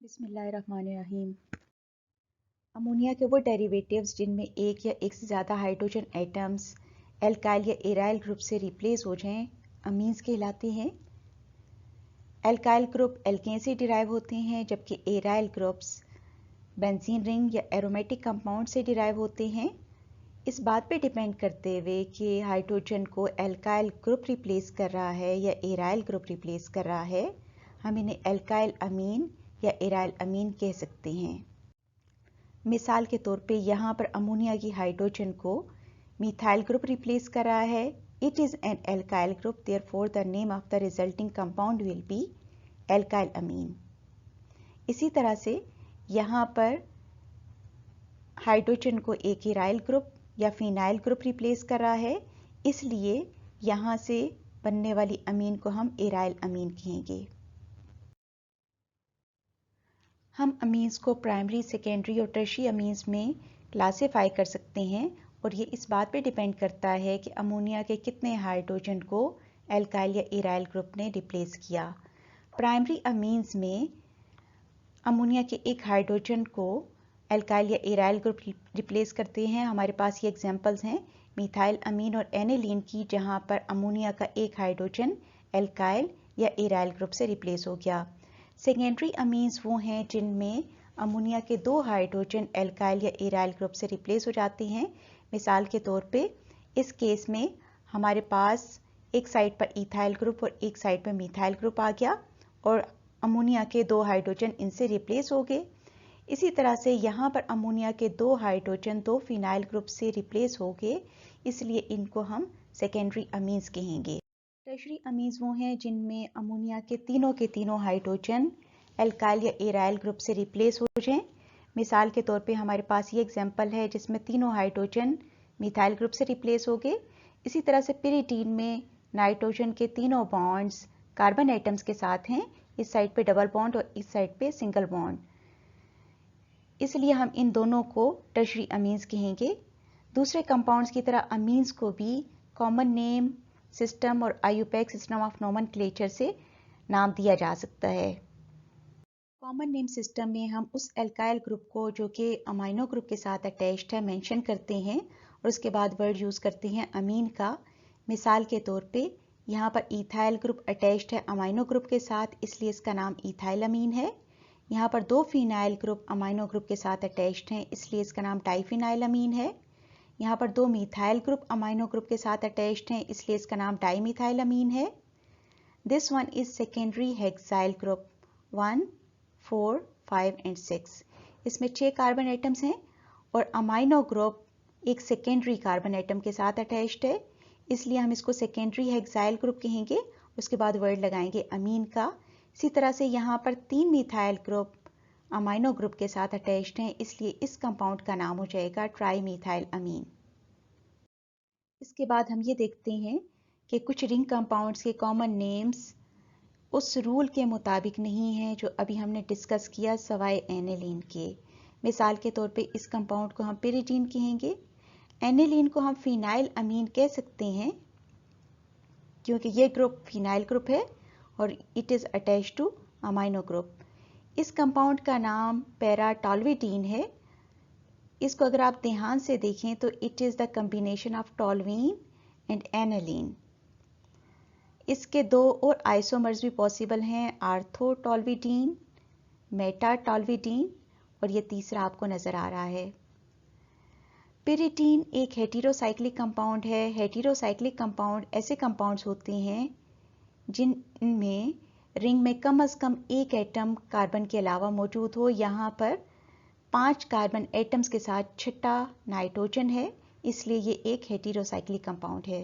बिस्मिल्लाहिर्रहमानिर्रहीम। अमोनिया के वो डेरिवेटिव्स जिनमें एक या एक से ज़्यादा हाइड्रोजन एटम्स एल्काइल या एराइल ग्रुप से रिप्लेस हो जाएं, अमीन्स कहलाते हैं। एल्काइल ग्रुप एल्केन से डिराइव होते हैं, जबकि एराइल ग्रुप्स बेंजीन रिंग या एरोमेटिक कंपाउंड से डिराइव होते हैं। इस बात पे डिपेंड करते हुए कि हाइड्रोजन को एल्काइल ग्रुप रिप्लेस कर रहा है या एराइल ग्रुप रिप्लेस कर रहा है, हम इन्हें एल्काइल अमीन या एराइल अमीन कह सकते हैं। मिसाल के तौर पे यहाँ पर अमोनिया की हाइड्रोजन को मिथाइल ग्रुप रिप्लेस कर रहा है। It is an alkyl group, therefore the name of the resulting compound will be alkyl amine. इसी तरह से यहाँ पर हाइड्रोजन को एक एराइल ग्रुप या फिनाइल ग्रुप रिप्लेस कर रहा है, इसलिए यहाँ से बनने वाली अमीन को हम एराइल अमीन कहेंगे। हम अमीन्स को प्राइमरी, सेकेंडरी और टर्शियरी अमीन्स में क्लासिफाई कर सकते हैं और ये इस बात पे डिपेंड करता है कि अमोनिया के कितने हाइड्रोजन को एल्काइल या एराइल ग्रुप ने रिप्लेस किया। प्राइमरी अमीन्स में अमोनिया के एक हाइड्रोजन को एल्काइल या एराइल ग्रुप रिप्लेस करते हैं। हमारे पास ये एग्जांपल्स हैं मिथाइल अमीन और एनिलीन की, जहाँ पर अमोनिया का एक हाइड्रोजन एल्काइल या एराइल ग्रुप से रिप्लेस हो गया। सेकेंडरी अमीन्स वो हैं जिनमें अमोनिया के दो हाइड्रोजन एल्काइल या एराइल ग्रुप से रिप्लेस हो जाते हैं। मिसाल के तौर पे इस केस में हमारे पास एक साइड पर इथाइल ग्रुप और एक साइड पर मिथाइल ग्रुप आ गया और अमोनिया के दो हाइड्रोजन इनसे रिप्लेस हो गए। इसी तरह से यहाँ पर अमोनिया के दो हाइड्रोजन दो फिनाइल ग्रुप से रिप्लेस हो गए, इसलिए इनको हम सेकेंडरी अमीन्स कहेंगे। टर्शियरी अमीन्स वो हैं जिनमें अमोनिया के तीनों हाइड्रोजन एल्काइल या एराइल ग्रुप से रिप्लेस हो जाएं। मिसाल के तौर पे हमारे पास ये एग्जांपल है जिसमें तीनों हाइड्रोजन मिथाइल ग्रुप से रिप्लेस हो गए। इसी तरह से पिरिडीन में नाइट्रोजन के तीनों बॉन्ड्स कार्बन एटम्स के साथ हैं, इस साइड पे डबल बॉन्ड और इस साइड पे सिंगल बॉन्ड, इसलिए हम इन दोनों को टर्शियरी अमीन्स कहेंगे। दूसरे कंपाउंड्स की तरह अमीन्स को भी कॉमन नेम सिस्टम और आईयूपैक सिस्टम ऑफ नोमेनक्लेचर से नाम दिया जा सकता है। कॉमन नेम सिस्टम में हम उस एल्काइल ग्रुप को जो कि अमाइनो ग्रुप के साथ अटैच्ड है मेंशन करते हैं और उसके बाद वर्ड यूज़ करते हैं अमीन का। मिसाल के तौर पे यहाँ पर इथाइल ग्रुप अटैच्ड है अमाइनो ग्रुप के साथ, इसलिए इसका नाम इथाइल अमीन है। यहाँ पर दो फिनाइल ग्रुप अमाइनो ग्रुप के साथ अटैच्ड हैं, इसलिए इसका नाम डाइफिनाइल अमीन है। यहाँ पर दो मिथाइल ग्रुप अमाइनो ग्रुप के साथ अटैच्ड हैं, इसलिए इसका नाम डाइमिथाइल अमीन है। This one is secondary hexyl group 1, 4, 5 and 6। इसमें 6 कार्बन एटम्स हैं और अमाइनो ग्रुप एक सेकेंडरी कार्बन एटम के साथ अटैच्ड है, इसलिए हम इसको सेकेंडरी हेक्साइल ग्रुप कहेंगे। उसके बाद वर्ड लगाएंगे अमीन का। इसी तरह से यहाँ पर 3 मिथाइल ग्रुप अमाइनो ग्रुप के साथ अटैच्ड हैं, इसलिए इस कंपाउंड का नाम हो जाएगा ट्राईमिथाइल अमीन। इसके बाद हम ये देखते हैं कि कुछ रिंग कंपाउंड्स के कॉमन नेम्स उस रूल के मुताबिक नहीं हैं जो अभी हमने डिस्कस किया सवाए एनिलीन के। मिसाल के तौर पे इस कंपाउंड को हम पिरिडीन कहेंगे। एनिलीन को हम फिनाइल अमीन कह सकते हैं क्योंकि ये ग्रुप फिनाइल ग्रुप है और it is attached two amino group. इस कंपाउंड का नाम पैराटोल्यूडीन है। इसको अगर आप ध्यान से देखें तो it is the combination of toluene and aniline. इसके दो और आइसोमर्स भी पॉसिबल हैं, आर्थोटोल्यूडीन, मेटाटोल्यूडीन और ये तीसरा आपको नज़र आ रहा है। पिरिडीन एक हेटेरोसाइक्लिक कंपाउंड है। हेटेरोसाइक्लिक कंपाउंड ऐसे कंपाउंड्स होते हैं जिनमें रिंग में कम से कम एक एटम कार्बन के अलावा मौजूद हो। यहाँ पर 5 कार्बन एटम्स के साथ छठा नाइट्रोजन है, इसलिए ये एक हेटेरोसाइक्लिक कंपाउंड है।